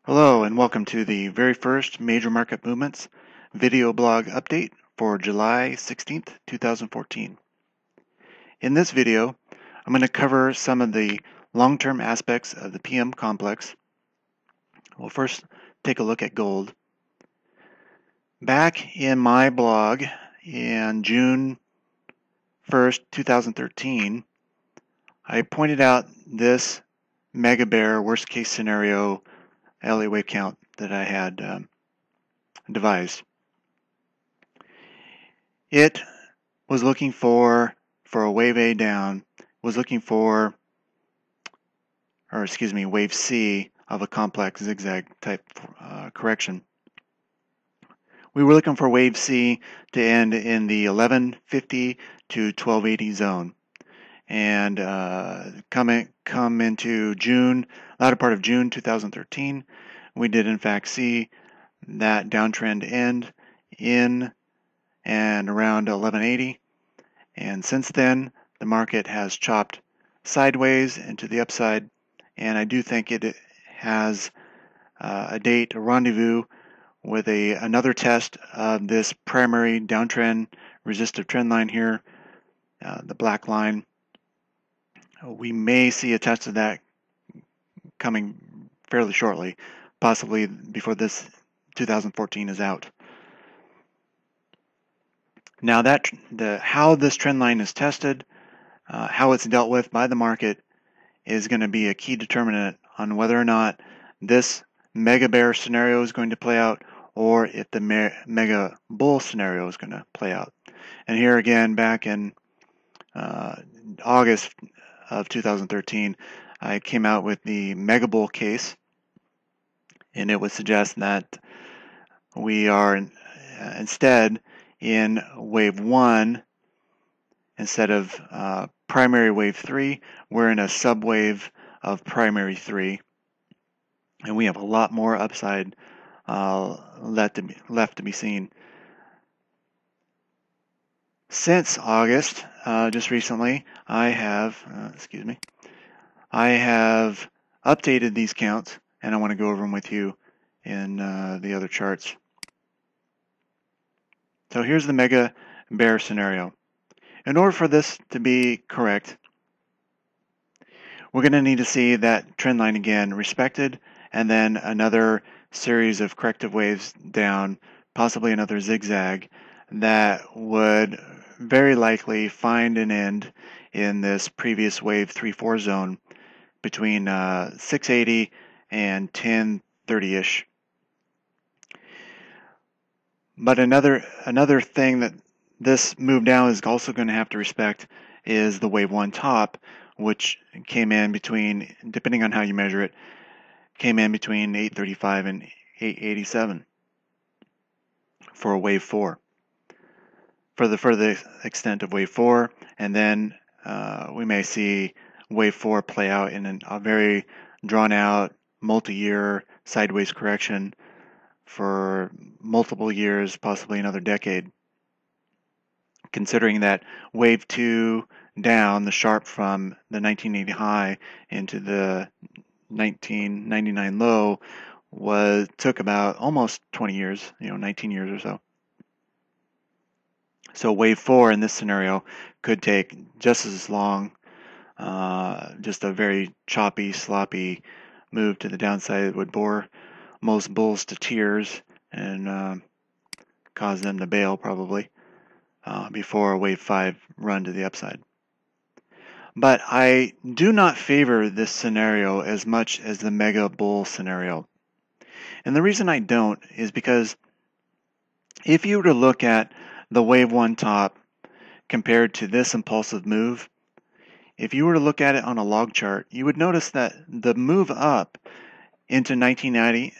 Hello and welcome to the very first Major Market Movements video blog update for July 16th, 2014. In this video, I'm going to cover some of the long-term aspects of the PM complex. We'll first take a look at gold. Back in my blog in June 1st, 2013, I pointed out this mega bear worst case scenario Elliott Wave count that I had devised. It was looking for a wave A down, was looking for, wave C of a complex zigzag type correction. We were looking for wave C to end in the 1150 to 1280 zone. And come into June, latter part of June 2013, we did in fact see that downtrend end in and around 1180. And since then, the market has chopped sideways into the upside, and I do think it has a rendezvous with another test of this primary downtrend resistive trend line here, the black line. We may see a test of that coming fairly shortly, possibly before this 2014 is out. Now how this trend line is tested, how it's dealt with by the market is going to be a key determinant on whether or not this mega bear scenario is going to play out or if the mega bull scenario is going to play out. And here again, back in August of 2013, I came out with the mega bull case, and it would suggest that we are instead in wave 1 instead of primary wave 3. We're in a subwave of primary 3, and we have a lot more upside left to be seen. Since August, just recently, I have updated these counts, and I want to go over them with you in the other charts. So here's the mega bear scenario. In order for this to be correct, we're going to need to see that trend line again respected, and then another series of corrective waves down, possibly another zigzag, that would very likely find an end in this previous wave 3-4 zone between 680 and 1030-ish. But another thing that this move down is also going to have to respect is the wave 1 top, which came in between, depending on how you measure it, came in between 835 and 887 for a wave 4. For the further extent of wave 4, and then we may see wave 4 play out in a very drawn out multi-year sideways correction for multiple years, possibly another decade. Considering that wave 2 down, the sharp from the 1980 high into the 1999 low took about almost 20 years, 19 years or so. So wave 4 in this scenario could take just as long, just a very choppy, sloppy move to the downside that would bore most bulls to tears and cause them to bail probably before a wave 5 run to the upside. But I do not favor this scenario as much as the mega bull scenario. And the reason I don't is because if you were to look at the wave 1 top compared to this impulsive move, if you were to look at it on a log chart, you would notice that the move up into 1980,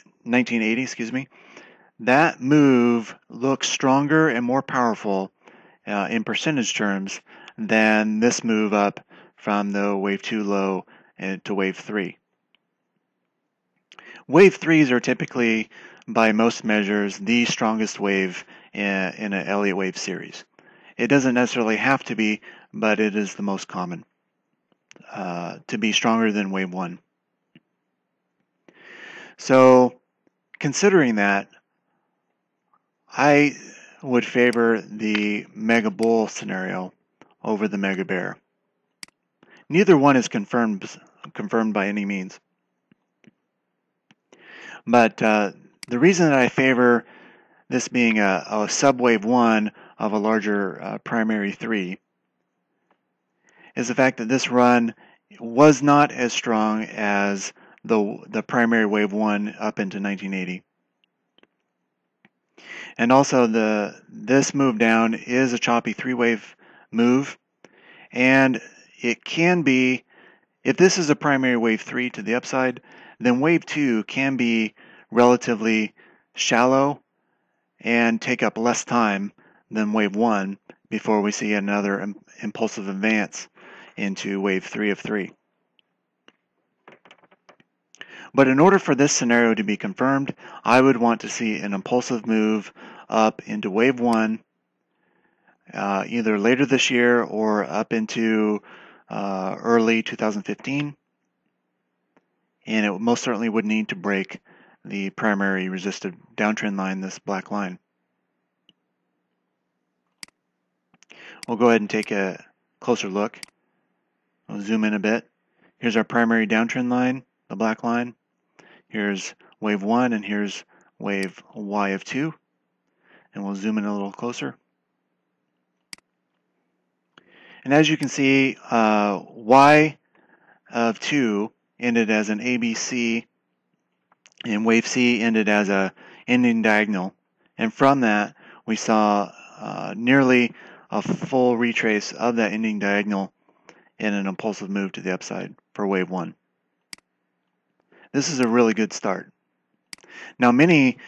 that move looks stronger and more powerful in percentage terms than this move up from the wave 2 low to wave 3. Wave 3s are typically, by most measures, the strongest wave in an Elliott Wave series. It doesn't necessarily have to be, but it is the most common to be stronger than wave 1. So considering that, I would favor the mega bull scenario over the mega bear. Neither one is confirmed by any means. But the reason that I favor this being a subwave 1 of a larger primary 3 is the fact that this run was not as strong as the primary wave 1 up into 1980. And also this move down is a choppy 3-wave move, and it can be, if this is a primary wave 3 to the upside, then wave 2 can be relatively shallow and take up less time than wave 1 before we see another impulsive advance into wave 3 of 3. But in order for this scenario to be confirmed, I would want to see an impulsive move up into wave 1 either later this year or up into early 2015. And it most certainly would need to break the primary resisted downtrend line, this black line. We'll go ahead and take a closer look. I'll zoom in a bit. Here's our primary downtrend line, the black line. Here's wave 1 and here's wave Y of 2. And we'll zoom in a little closer. And as you can see, Y of 2 ended as an ABC, and wave C ended as a ending diagonal. And from that, we saw nearly a full retrace of that ending diagonal in an impulsive move to the upside for wave 1. This is a really good start. Now, many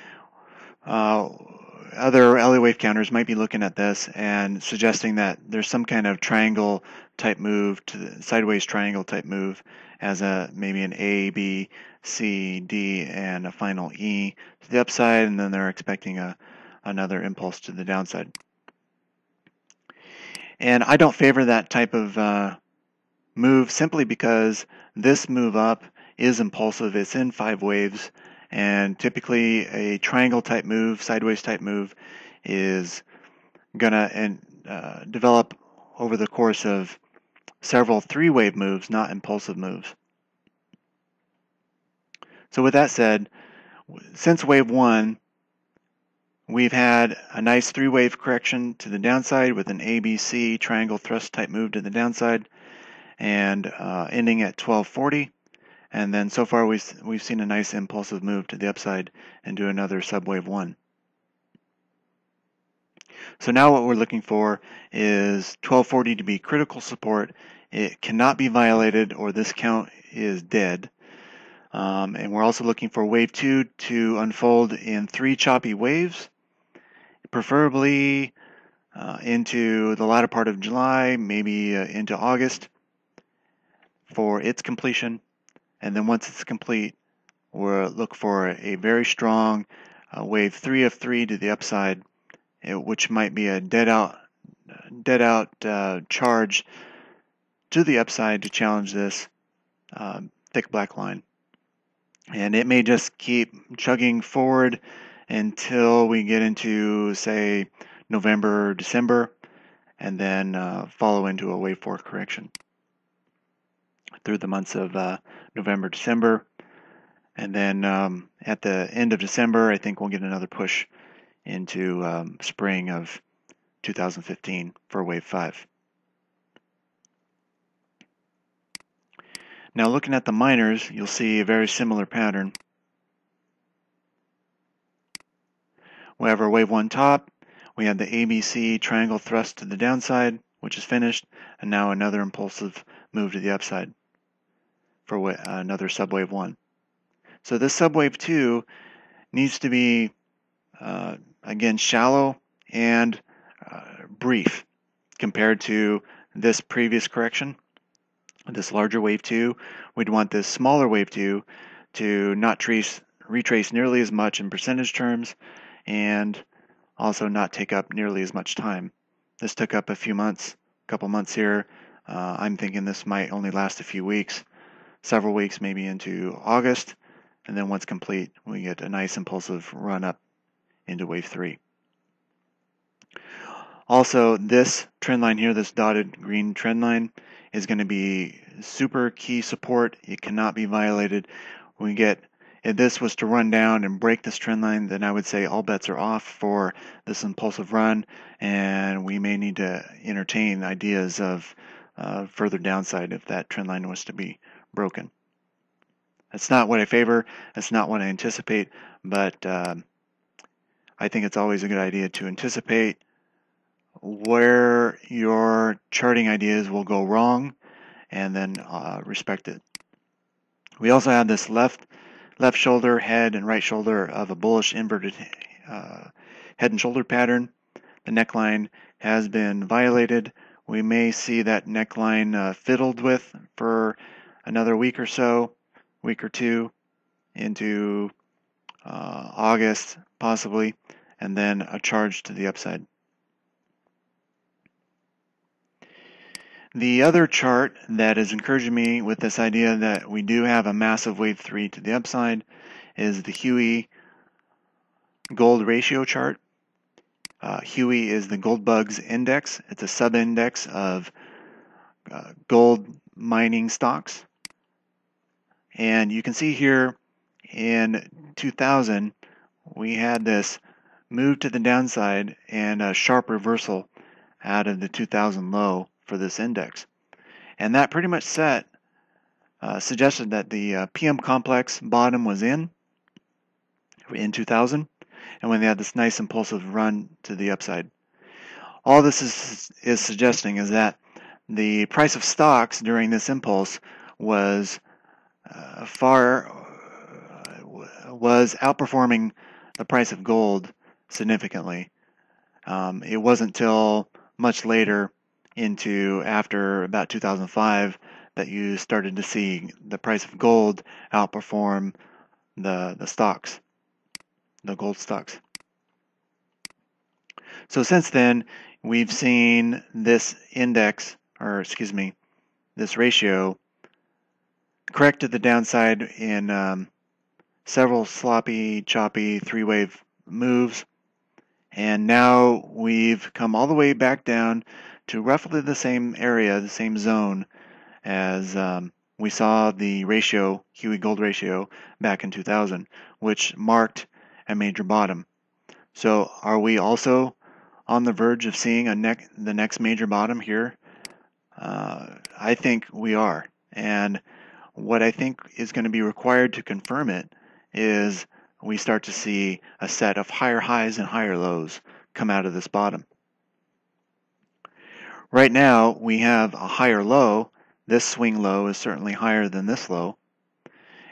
other Elliott wave counters might be looking at this and suggesting that there's some kind of triangle type move, to the sideways triangle type move, as maybe an A, B, C, D, and a final E to the upside, and then they're expecting another impulse to the downside. And I don't favor that type of move simply because this move up is impulsive. It's in 5 waves, and typically a triangle type move, sideways type move, is gonna develop over the course of several 3-wave moves, not impulsive moves. So with that said, since wave 1, we've had a nice 3-wave correction to the downside with an ABC triangle thrust type move to the downside, and ending at 1240. And then so far we've seen a nice impulsive move to the upside and do another subwave 1. So now what we're looking for is 1240 to be critical support. It cannot be violated or this count is dead. And we're also looking for wave 2 to unfold in 3 choppy waves, preferably into the latter part of July, maybe into August for its completion. And then once it's complete, we'll look for a very strong wave 3 of 3 to the upside, which might be a dead out charge to the upside to challenge this thick black line. And it may just keep chugging forward until we get into, say, November, December, and then follow into a wave 4 correction through the months of November, December. And then at the end of December, I think we'll get another push into spring of 2015 for wave 5. Now looking at the minors, you'll see a very similar pattern. We have our wave 1 top, we have the ABC triangle thrust to the downside, which is finished, and now another impulsive move to the upside for another subwave 1. So this subwave 2 needs to be, again, shallow and brief compared to this previous correction. This larger wave 2, we'd want this smaller wave 2 to not retrace nearly as much in percentage terms and also not take up nearly as much time. This took up a few months, a couple months here. I'm thinking this might only last a few weeks, several weeks, maybe into August, and then once complete, we get a nice impulsive run up into wave 3. Also, this trend line here, this dotted green trend line, is going to be super key support. It cannot be violated. If this was to run down and break this trend line, then I would say all bets are off for this impulsive run, and we may need to entertain ideas of further downside if that trend line was to be broken. That's not what I favor. That's not what I anticipate, but I think it's always a good idea to anticipate where your charting ideas will go wrong and then respect it. We also have this left shoulder, head, and right shoulder of a bullish inverted head and shoulder pattern. The neckline has been violated. We may see that neckline fiddled with for another week or so, week or two, into August possibly, and then a charge to the upside. The other chart that is encouraging me with this idea that we do have a massive wave 3 to the upside is the Huey gold ratio chart. Huey is the gold bugs index. It's a sub-index of gold mining stocks. And you can see here in 2000, we had this move to the downside and a sharp reversal out of the 2000 low for this index. And that pretty much suggested that the PM complex bottom was in 2000, and when they had this nice impulsive run to the upside. All this is suggesting is that the price of stocks during this impulse was outperforming the price of gold significantly. It wasn't till much later, after about 2005, that you started to see the price of gold outperform the stocks, the gold stocks. So since then, we've seen this index, this ratio, correct to the downside in several sloppy, choppy, three-wave moves. And now we've come all the way back down to roughly the same area, the same zone as we saw the ratio, Huey gold ratio, back in 2000, which marked a major bottom. So are we also on the verge of seeing the next major bottom here? I think we are. And what I think is going to be required to confirm it is we start to see a set of higher highs and higher lows come out of this bottom. Right now, we have a higher low. This swing low is certainly higher than this low.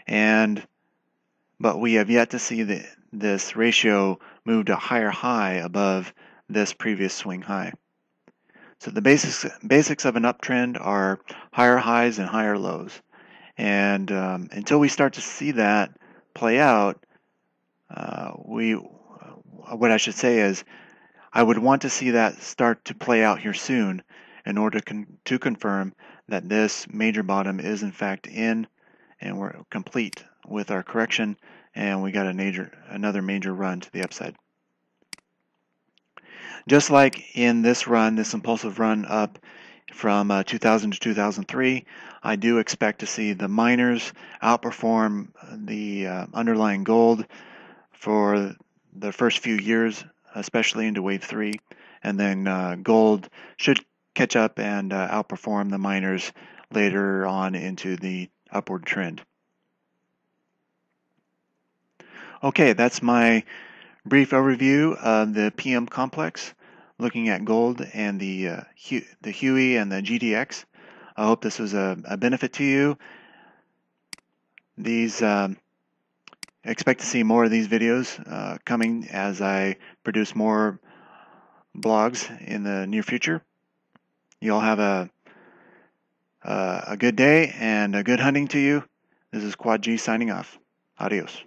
But we have yet to see this ratio move to a higher high above this previous swing high. So the basics of an uptrend are higher highs and higher lows. And until we start to see that play out, what I should say is I would want to see that start to play out here soon in order to confirm that this major bottom is in fact in, and we're complete with our correction, and we got another major run to the upside. Just like in this run, this impulsive run up from 2000 to 2003, I do expect to see the miners outperform the underlying gold for the first few years, especially into wave 3, and then gold should catch up and outperform the miners later on into the upward trend. Okay, that's my brief overview of the PM complex, looking at gold and the Huey and the GDX. I hope this was a benefit to you. Expect to see more of these videos coming as I produce more blogs in the near future. You all have a good day and a good hunting to you. This is Quad G signing off. Adios.